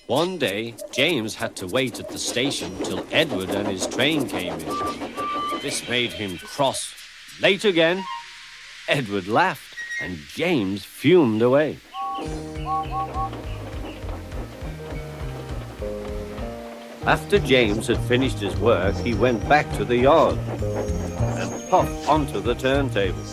One day, James had to wait at the station till Edward and his train came in. This made him cross. Late again? Edward laughed, and James fumed away. After James had finished his work, he went back to the yard and puffed onto the turntable.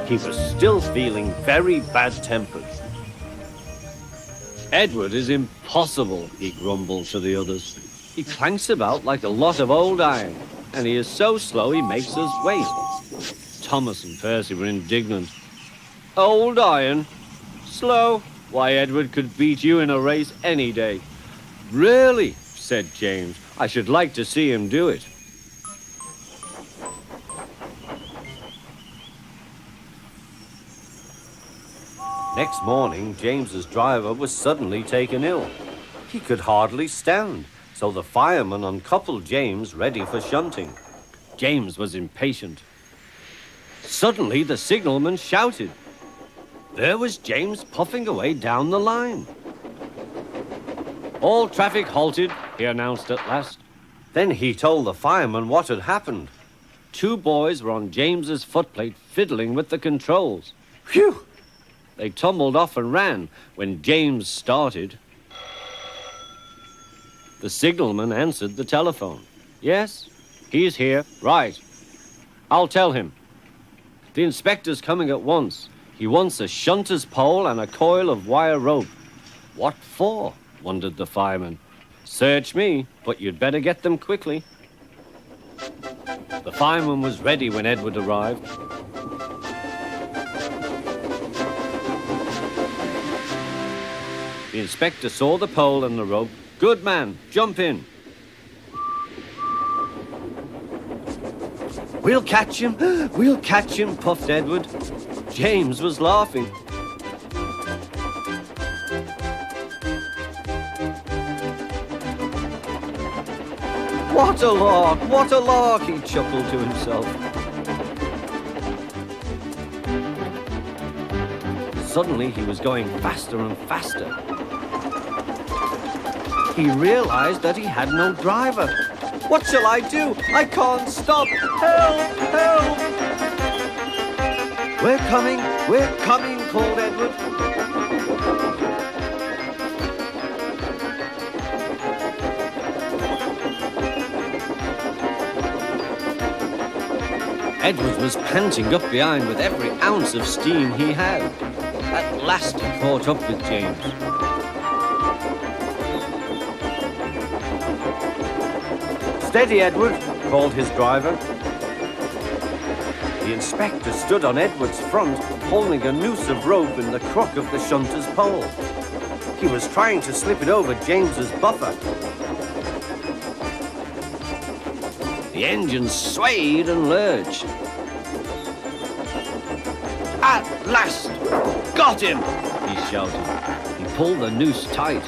He was still feeling very bad-tempered. Edward is impossible, he grumbled to the others. He clanks about like a lot of old iron, and he is so slow he makes us wait. Thomas and Percy were indignant. Old iron? Slow? Why, Edward could beat you in a race any day. Really? Said James. I should like to see him do it. Next morning, James's driver was suddenly taken ill. He could hardly stand, so the fireman uncoupled James ready for shunting. James was impatient. Suddenly, the signalman shouted. There was James puffing away down the line. All traffic halted, he announced at last. Then he told the fireman what had happened. 2 boys were on James's footplate fiddling with the controls. Phew! They tumbled off and ran when James started. The signalman answered the telephone. Yes, he's here. Right. I'll tell him. The inspector's coming at once. He wants a shunter's pole and a coil of wire rope. What for? Wondered the fireman. Search me, but you'd better get them quickly. The fireman was ready when Edward arrived. The inspector saw the pole and the rope. Good man, jump in. We'll catch him, puffed Edward. James was laughing. What a lark, he chuckled to himself. Suddenly he was going faster and faster. He realized that he had no driver. What shall I do? I can't stop. Help! Help! We're coming, called Edward. Edward was panting up behind with every ounce of steam he had. At last he caught up with James. Steady, Edward, called his driver. The inspector stood on Edward's front, holding a noose of rope in the crook of the shunter's pole. He was trying to slip it over James's buffer. The engine swayed and lurched. At last! Got him! He shouted. He pulled the noose tight.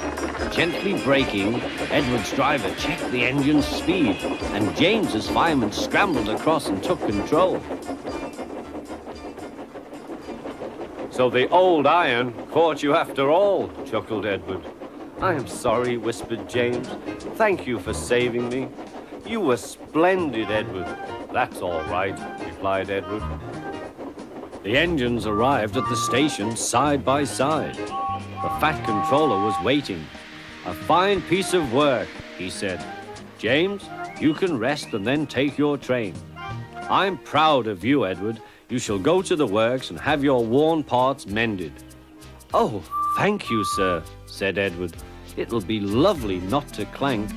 Gently braking, Edward's driver checked the engine's speed, and James's fireman scrambled across and took control. So the old iron caught you after all, chuckled Edward. I am sorry, whispered James. Thank you for saving me. You were splendid, Edward. That's all right, replied Edward. The engines arrived at the station side by side. The fat controller was waiting. A fine piece of work, he said. James, you can rest and then take your train. I'm proud of you, Edward. You shall go to the works and have your worn parts mended. Oh, thank you, sir, said Edward. It'll be lovely not to clank.